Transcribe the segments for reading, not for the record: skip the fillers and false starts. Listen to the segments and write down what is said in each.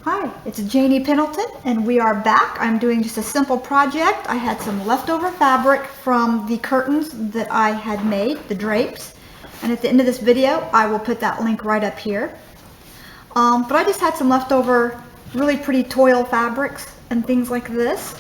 Hi, it's Janie Pendleton and we are back. I'm doing just a simple project. I had some leftover fabric from the curtains that I had made, the drapes. And at the end of this video, I will put that link right up here. But I just had some leftover really pretty toile fabrics and things like this.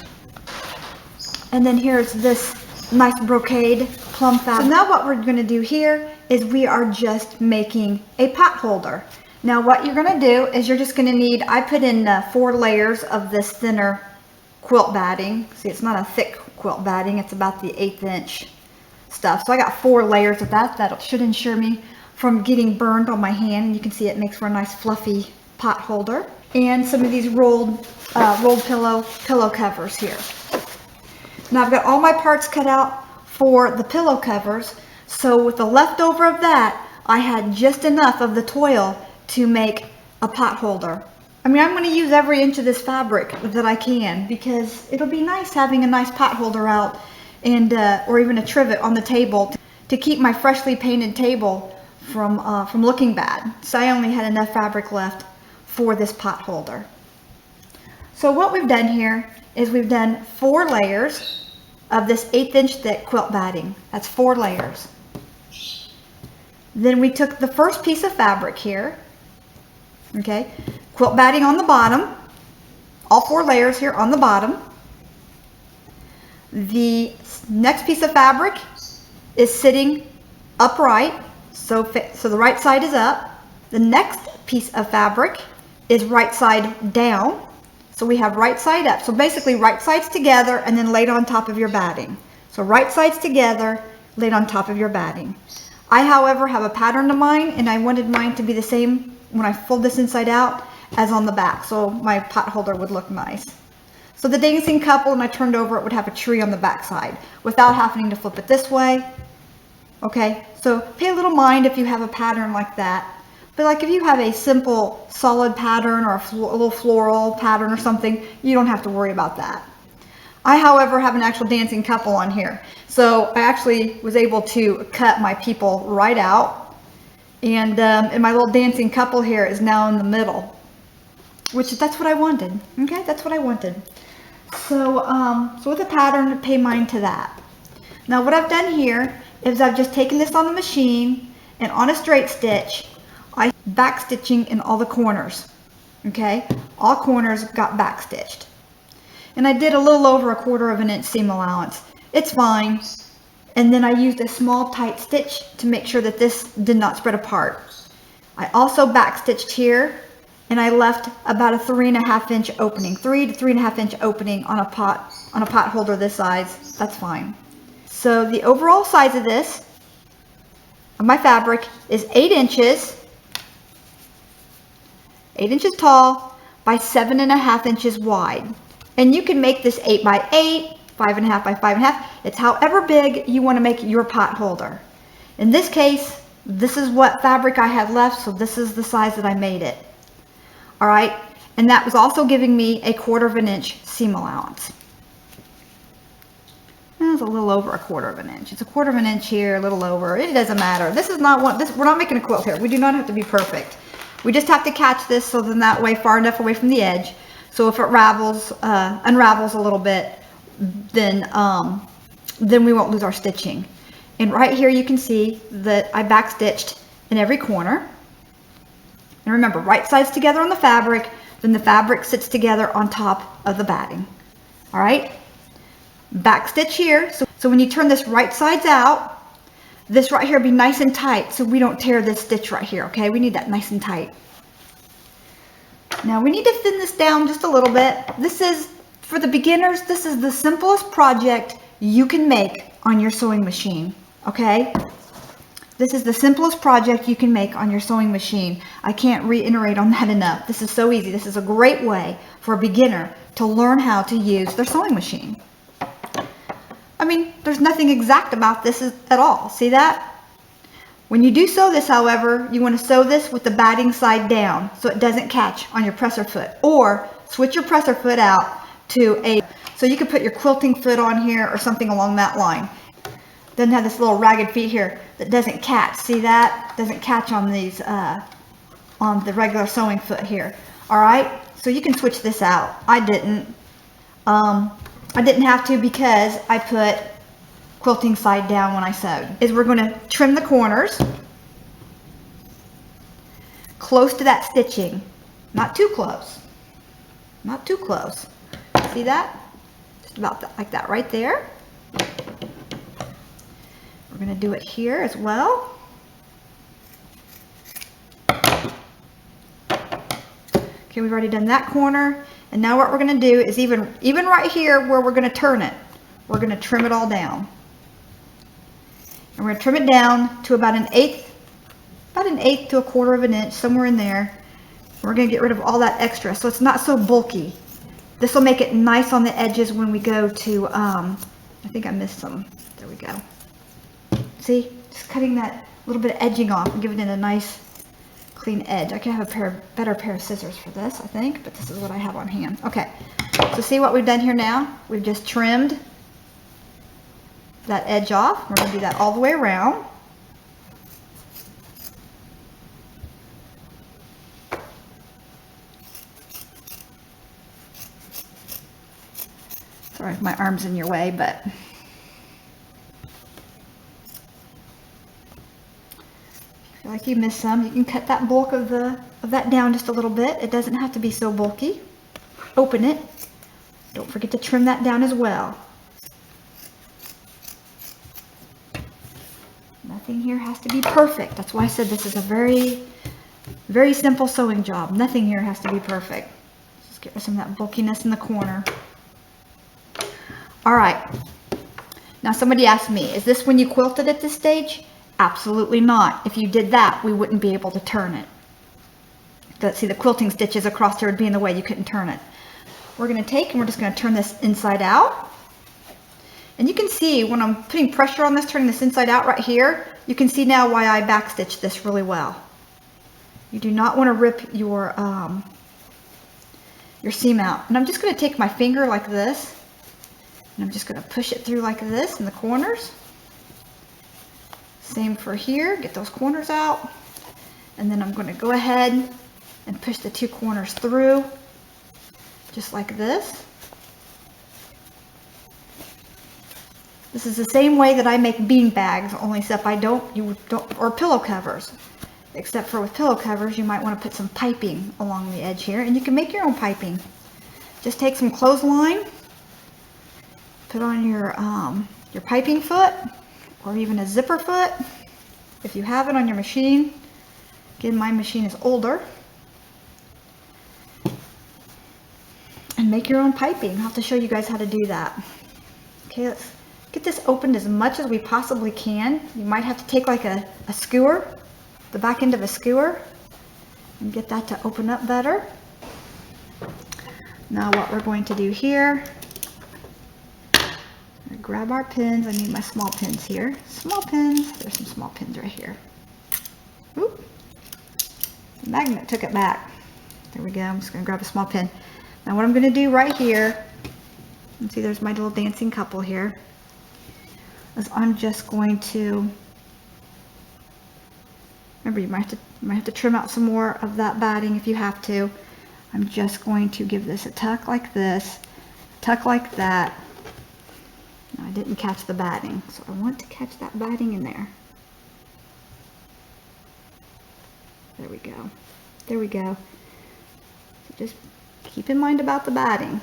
And then here's this nice brocade plum fabric. So now what we're going to do here is we are just making a pot holder. Now what you're going to do is you're just going to need, I put in 4 layers of this thinner quilt batting. See, it's not a thick quilt batting, it's about the 1/8 inch stuff. So I got 4 layers of that. That should ensure me from getting burned on my hand. You can see it makes for a nice fluffy pot holder. And some of these rolled pillow covers here. Now I've got all my parts cut out for the pillow covers. So with the leftover of that, I had just enough of the toile to make a pot holder. I mean, I'm going to use every inch of this fabric that I can because it'll be nice having a nice pot holder out and or even a trivet on the table to keep my freshly painted table from looking bad. So I only had enough fabric left for this pot holder. So what we've done here is we've done 4 layers of this 1/8 inch thick quilt batting. That's 4 layers. Then we took the first piece of fabric here, okay, quilt batting on the bottom, all 4 layers here on the bottom. The next piece of fabric is sitting upright, so the right side is up. The next piece of fabric is right side down, so we have right side up. So basically right sides together and then laid on top of your batting. So right sides together, laid on top of your batting. I, however, have a pattern to mine, and I wanted mine to be the same when I fold this inside out as on the back, so my pot holder would look nice. So the dancing couple, when I turned over, it would have a tree on the back side without having to flip it this way. Okay, so pay a little mind if you have a pattern like that. But like if you have a simple solid pattern or a little floral pattern or something, you don't have to worry about that. I, however, have an actual dancing couple on here. So I actually was able to cut my people right out. And my little dancing couple here is now in the middle. Which, that's what I wanted. Okay, that's what I wanted. So, so with a pattern, pay mind to that. Now what I've done here is I've just taken this on the machine and on a straight stitch, I back stitching in all the corners. Okay, all corners got back stitched. And I did a little over 1/4 inch seam allowance. It's fine. And then I used a small tight stitch to make sure that this did not spread apart. I also back stitched here, and I left about a 3.5 inch opening, 3 to 3.5 inch opening on a pot holder this size. That's fine. So the overall size of this, of my fabric, is 8 inches, 8 inches tall by 7.5 inches wide. And you can make this 8 by 8, 5.5 by 5.5. It's however big you want to make your pot holder. In this case, this is what fabric I had left, so this is the size that I made it. All right, and that was also giving me a 1/4 inch seam allowance. That's a little over a 1/4 inch. It's a 1/4 inch here, a little over. It doesn't matter. This is not one. We're not making a quilt here. We do not have to be perfect. We just have to catch this so then that way far enough away from the edge. So if it unravels a little bit, then we won't lose our stitching. And right here you can see that I back stitched in every corner. And remember, right sides together on the fabric, then the fabric sits together on top of the batting. All right, back stitch here. So when you turn this right sides out, this right here be nice and tight so we don't tear this stitch right here. Okay, we need that nice and tight. Now we need to thin this down just a little bit. This is, for the beginners, this is the simplest project you can make on your sewing machine, okay? This is the simplest project you can make on your sewing machine. I can't reiterate on that enough. This is so easy. This is a great way for a beginner to learn how to use their sewing machine. I mean, there's nothing exact about this at all. See that? When you do sew this, however, you want to sew this with the batting side down so it doesn't catch on your presser foot, or switch your presser foot out to so you could put your quilting foot on here or something along that line. Doesn't have this little ragged feet here that doesn't catch. See that? Doesn't catch on these on the regular sewing foot here. All right, So you can switch this out. I didn't. I didn't have to because I put quilting side down when I sewed. Is we're going to trim the corners close to that stitching. Not too close. Not too close. See that? Just about that, like that right there. We're going to do it here as well. Okay, we've already done that corner. And now what we're going to do is even right here where we're going to turn it, we're going to trim it all down. And we're going to trim it down to about an eighth to a quarter of an inch, somewhere in there. We're going to get rid of all that extra so it's not so bulky. This will make it nice on the edges when we go to, I think I missed some. There we go. See, just cutting that little bit of edging off and giving it a nice clean edge. I can have a better pair of scissors for this, I think, but this is what I have on hand. Okay, so see what we've done here now? We've just trimmed that edge off. We're going to do that all the way around. Sorry if my arm's in your way, but if you feel like you missed some, you can cut that bulk of that down just a little bit. It doesn't have to be so bulky. Open it. Don't forget to trim that down as well. Nothing here has to be perfect. That's why I said this is a very, very simple sewing job. Nothing here has to be perfect. Just get rid of some of that bulkiness in the corner. All right. Now somebody asked me, is this when you quilted at this stage? Absolutely not. If you did that, we wouldn't be able to turn it. See, the quilting stitches across there would be in the way. You couldn't turn it. We're going to take and we're just going to turn this inside out. And you can see when I'm putting pressure on this, turning this inside out right here, you can see now why I backstitched this really well. You do not want to rip your seam out. And I'm just going to take my finger like this, and I'm just going to push it through like this in the corners. Same for here, get those corners out. And then I'm going to go ahead and push the two corners through, just like this. This is the same way that I make bean bags, only except or pillow covers. Except for with pillow covers, you might want to put some piping along the edge here, and you can make your own piping. Just take some clothesline, put on your piping foot, or even a zipper foot, if you have it on your machine. Again, my machine is older. And make your own piping. I'll have to show you guys how to do that. Okay, let's get this opened as much as we possibly can. You might have to take like a skewer, the back end of a skewer, and get that to open up better. Now what we're going to do here, grab our pins. I need my small pins here. Small pins. There's some small pins right here. Oop. The magnet took it back. There we go. I'm just going to grab a small pin. Now what I'm going to do right here, and see there's my little dancing couple here, is I'm just going to, remember you might have to trim out some more of that batting if you have to. I'm just going to give this a tuck like this, tuck like that. Now, I didn't catch the batting, so I want to catch that batting in there. There we go. There we go. So just keep in mind about the batting.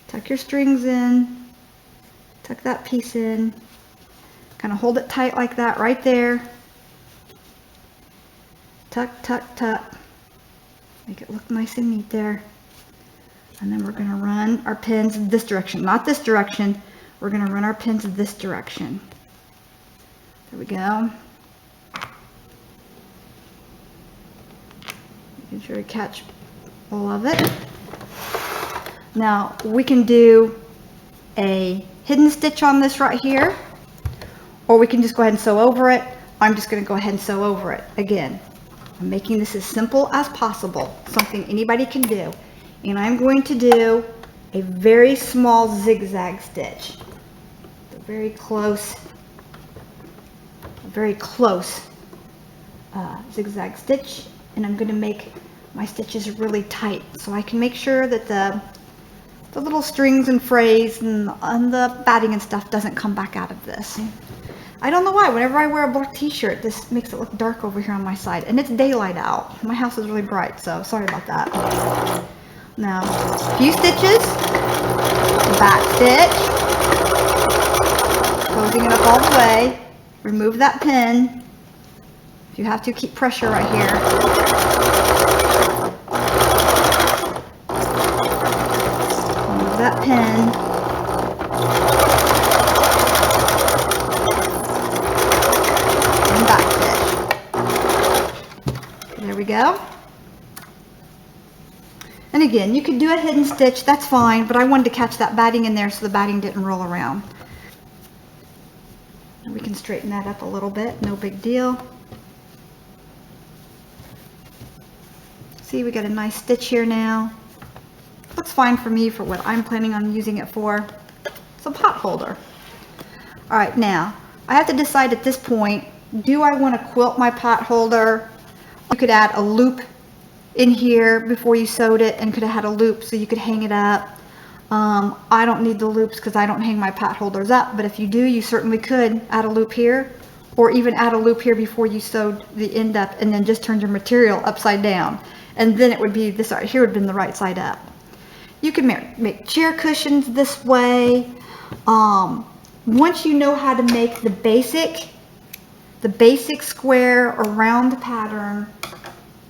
Tuck your strings in, tuck that piece in, kind of hold it tight like that right there. Tuck, tuck, tuck. Make it look nice and neat there. And then we're going to run our pins in this direction, not this direction. We're going to run our pins in this direction. There we go. Making sure we catch all of it. Now we can do a hidden stitch on this right here, or we can just go ahead and sew over it. I'm just going to go ahead and sew over it. Again, I'm making this as simple as possible, something anybody can do. And I'm going to do a very small zigzag stitch. A very close zigzag stitch. And I'm going to make my stitches really tight, so I can make sure that the little strings and frays and the batting and stuff doesn't come back out of this. I don't know why, whenever I wear a black t-shirt, this makes it look dark over here on my side, and it's daylight out. My house is really bright, so sorry about that. Now, a few stitches, back stitch, closing it up all the way, remove that pin. If you have to, keep pressure right here. Remove that pin. And back stitch. There we go. And again, you could do a hidden stitch, that's fine, but I wanted to catch that batting in there so the batting didn't roll around. We can straighten that up a little bit, no big deal. See, we got a nice stitch here now. Looks fine for me for what I'm planning on using it for. It's a pot holder. All right, now I have to decide at this point, do I want to quilt my pot holder? You could add a loop in here before you sewed it and could have had a loop so you could hang it up. I don't need the loops because I don't hang my pot holders up, but if you do, you certainly could add a loop here, or even add a loop here before you sewed the end up and then just turn your material upside down. And then it would be this right here would have been the right side up. You can make chair cushions this way. Once you know how to make the basic square or round pattern,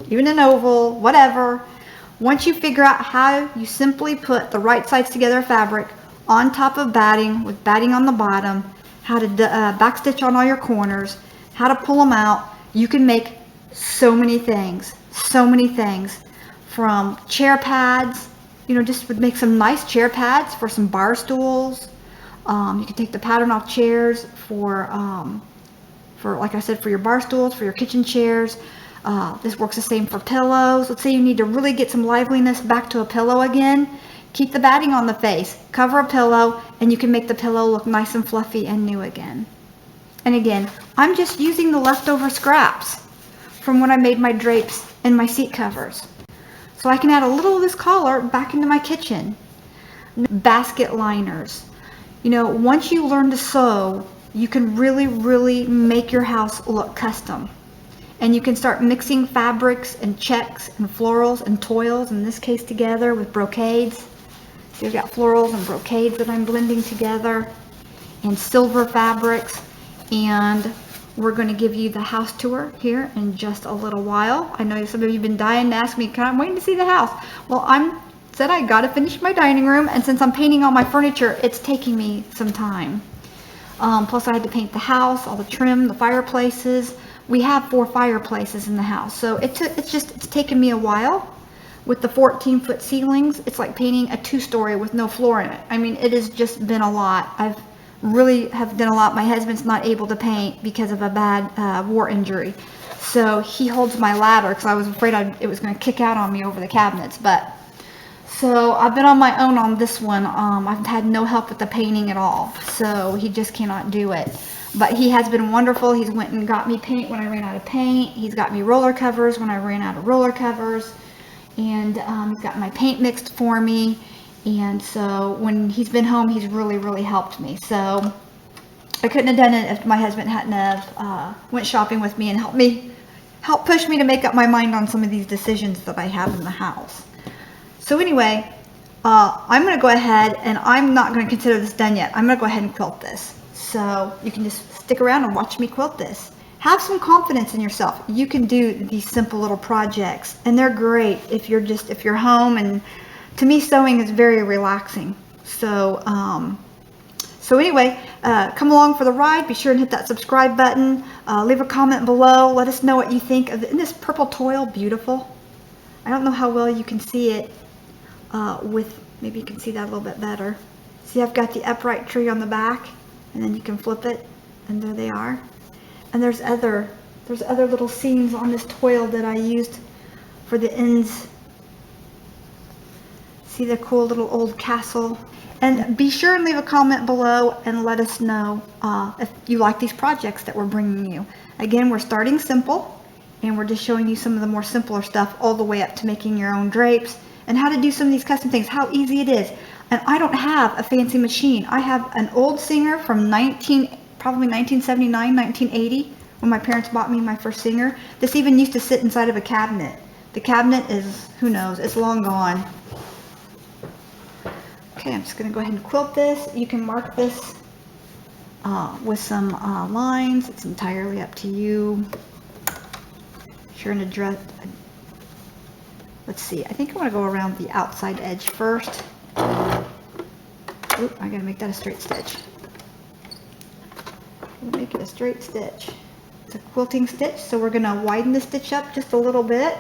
even an oval, whatever, once you figure out how you simply put the right sides together fabric on top of batting with batting on the bottom, how to backstitch on all your corners, how to pull them out, you can make so many things from chair pads. You know, just would make some nice chair pads for some bar stools. You can take the pattern off chairs for like I said, for your bar stools, for your kitchen chairs. This works the same for pillows. Let's say you need to really get some liveliness back to a pillow again. Keep the batting on the face, cover a pillow, and you can make the pillow look nice and fluffy and new again. And again, I'm just using the leftover scraps from when I made my drapes and my seat covers. So I can add a little of this collar back into my kitchen. Basket liners. You know, once you learn to sew, you can really make your house look custom. And you can start mixing fabrics and checks and florals and toils, in this case together with brocades. So you've got florals and brocades that I'm blending together, and silver fabrics. And we're going to give you the house tour here in just a little while. I know some of you have been dying to ask me, I'm waiting to see the house. Well, I got to finish my dining room, and since I'm painting all my furniture, it's taking me some time. Plus I had to paint the house, all the trim, the fireplaces. We have 4 fireplaces in the house, so it's taken me a while. With the 14-foot ceilings, it's like painting a 2-story with no floor in it. I mean, it has just been a lot. I've really have done a lot. My husband's not able to paint because of a bad war injury, so he holds my ladder because I was afraid it was going to kick out on me over the cabinets. But so I've been on my own on this one. I've had no help with the painting at all, so he just cannot do it. But he has been wonderful. He's went and got me paint when I ran out of paint. He's got me roller covers when I ran out of roller covers. And he's got my paint mixed for me. And so when he's been home, he's really helped me. So I couldn't have done it if my husband hadn't have went shopping with me and helped push me to make up my mind on some of these decisions that I have in the house. So anyway, I'm going to go ahead, and I'm not going to consider this done yet. I'm going to go ahead and quilt this. So you can just stick around and watch me quilt this. Have some confidence in yourself. You can do these simple little projects, and they're great if you're home. And to me, sewing is very relaxing. So anyway, come along for the ride. Be sure and hit that subscribe button. Leave a comment below. Let us know what you think of this purple toil. Beautiful. I don't know how well you can see it maybe you can see that a little bit better. See, I've got the upright tree on the back, and then you can flip it, and there they are. And there's other little seams on this toil that I used for the ends. See the cool little old castle. And be sure and leave a comment below and let us know if you like these projects that we're bringing you. Again, we're starting simple, And we're just showing you some of the more simpler stuff all the way up to making your own drapes and how to do some of these custom things, how easy it is. And I don't have a fancy machine. I have an old Singer from probably 1979, 1980, when my parents bought me my first Singer. This even used to sit inside of a cabinet. The cabinet is, who knows, it's long gone. Okay, I'm just going to go ahead and quilt this. You can mark this with some lines. It's entirely up to you. If you're going to dress, let's see, I think I want to go around the outside edge first. Oop, I got to make that a straight stitch. I'm going to make it a straight stitch. It's a quilting stitch, so we're going to widen the stitch up just a little bit.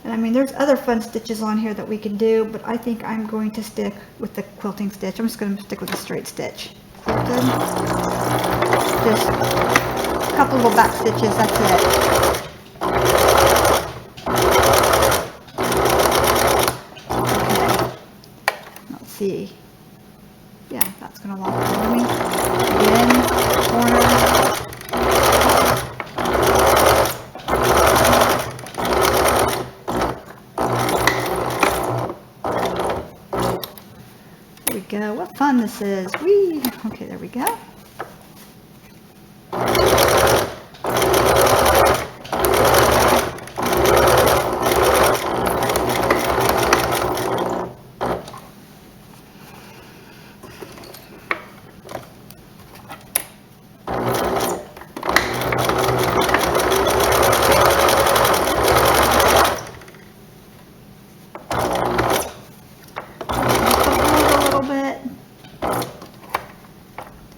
And I mean, there's other fun stitches on here that we could do, but I think I'm going to stick with the quilting stitch. I'm just going to stick with the straight stitch. Quilted. Just a couple little back stitches, that's it. Okay. Let's see. Yeah, that's going to lock for me. Again, corner. Go. What fun this is. Whee! Okay, there we go.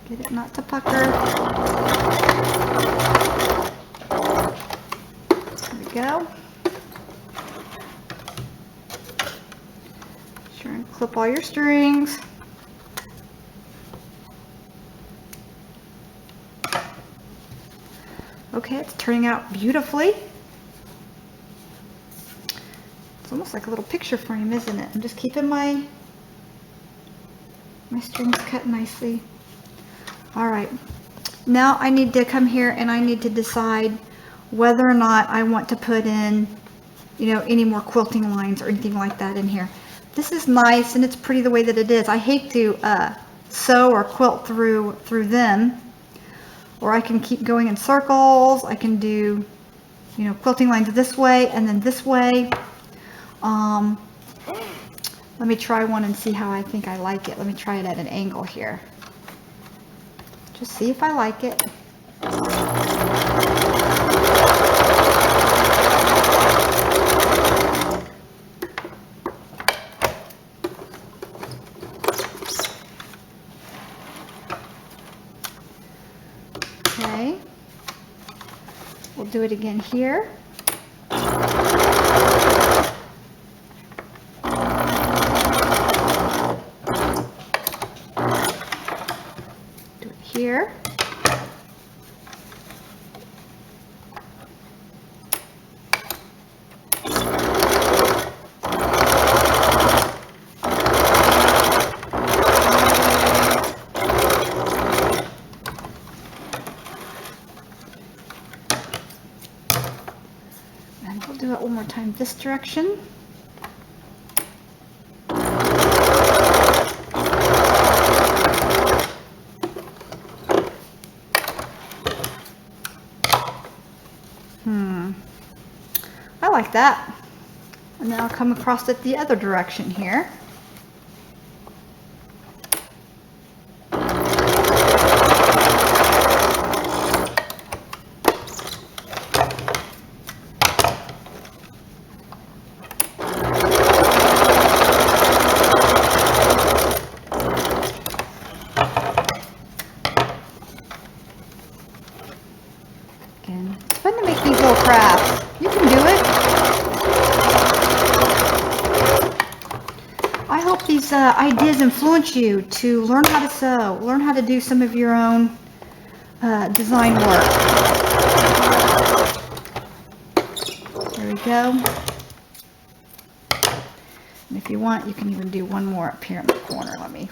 Get it not to pucker. There we go. Sure and clip all your strings. Okay, it's turning out beautifully. It's almost like a little picture frame, isn't it? I'm just keeping my strings cut nicely. All right, now I need to come here and I need to decide whether or not I want to put in, you know, any more quilting lines or anything like that in here. This is nice and it's pretty the way that it is. I hate to sew or quilt through them, or I can keep going in circles. I can do, you know, quilting lines this way and then this way. Let me try one and see how I think I like it. Let me try it at an angle here. Just see if I like it. Okay. We'll do it again here. Here. And we'll do it one more time this direction. I like that. And then I'll come across it the other direction here. Again, it's fun to make these little crafts. You can do it. I hope these ideas influence you to learn how to sew, learn how to do some of your own design work. There we go. And if you want, you can even do one more up here in the corner. Let me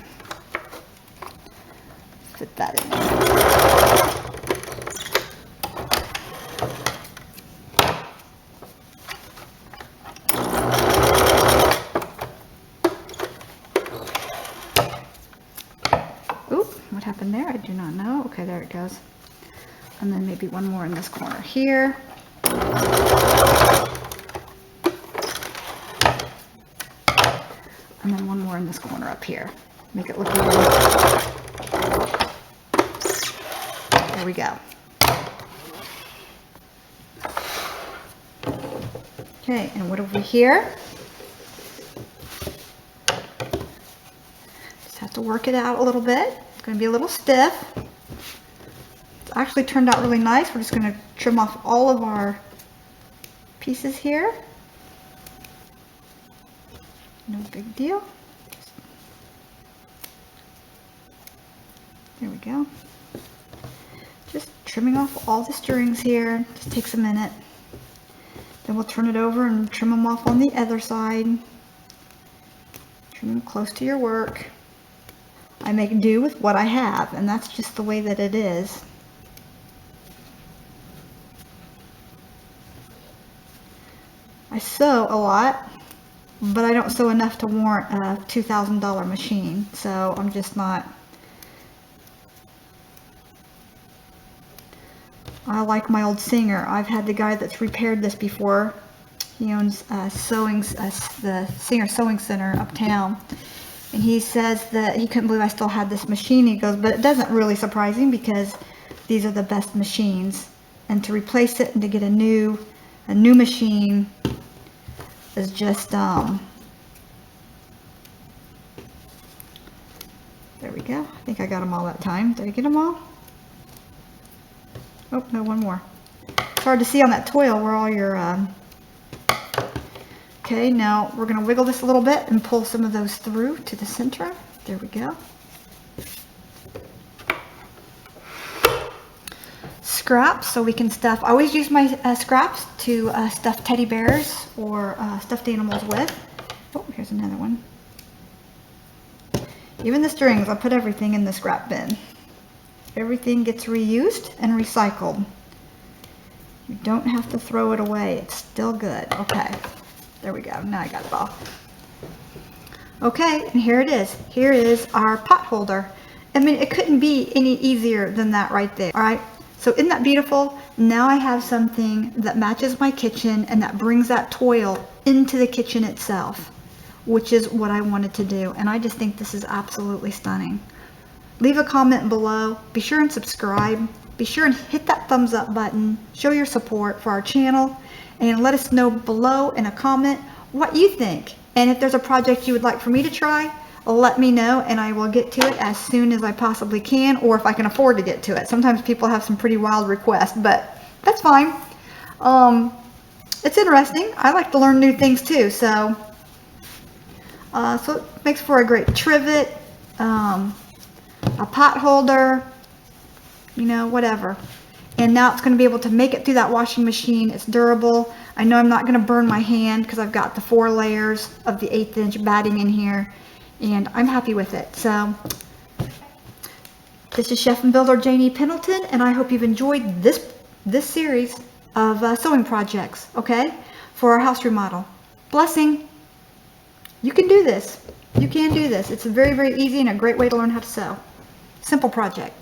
fit that in there. Oop, what happened there? I do not know. Okay, there it goes. And then maybe one more in this corner here. And then one more in this corner up here. Make it look even. There we go. Okay, and what over here? Just have to work it out a little bit. It's going to be a little stiff. It's actually turned out really nice. We're just going to trim off all of our pieces here. No big deal. There we go. Just trimming off all the strings here. Just takes a minute. Then we'll turn it over and trim them off on the other side. Trim them close to your work. I make do with what I have, and that's just the way that it is. I sew a lot, but I don't sew enough to warrant a $2,000 machine, so I'm just not. I like my old Singer. I've had the guy that's repaired this before. He owns the Singer Sewing Center uptown. And he says that he couldn't believe I still had this machine. He goes, but it doesn't really surprise him because these are the best machines. And to replace it and to get a new machine is just, there we go. I think I got them all that time. Did I get them all? Oh, no, one more. It's hard to see on that toil where all your, okay, now we're going to wiggle this a little bit and pull some of those through to the center. There we go. Scraps, so we can stuff. I always use my scraps to stuff teddy bears or stuffed animals with. Oh, here's another one. Even the strings, I put everything in the scrap bin. Everything gets reused and recycled. You don't have to throw it away. It's still good. Okay. There we go. Now I got it all. Okay, and here it is. Here is our pot holder. I mean, it couldn't be any easier than that right there. All right. So isn't that beautiful? Now I have something that matches my kitchen and that brings that toil into the kitchen itself, which is what I wanted to do. And I just think this is absolutely stunning. Leave a comment below. Be sure and subscribe. Be sure and hit that thumbs up button. Show your support for our channel. And let us know below in a comment what you think. And if there's a project you would like for me to try, let me know and I will get to it as soon as I possibly can, or if I can afford to get to it. Sometimes people have some pretty wild requests, but that's fine. It's interesting. I like to learn new things too. So it makes for a great trivet, a pot holder, you know, whatever. And now it's going to be able to make it through that washing machine. It's durable. I know I'm not going to burn my hand because I've got the 4 layers of the 1/8 inch batting in here, and I'm happy with it. So this is Chef and Builder Janie Pendleton, and I hope you've enjoyed this series of sewing projects, okay, for our house remodel. Blessing. You can do this. You can do this. It's very, very easy and a great way to learn how to sew. Simple project.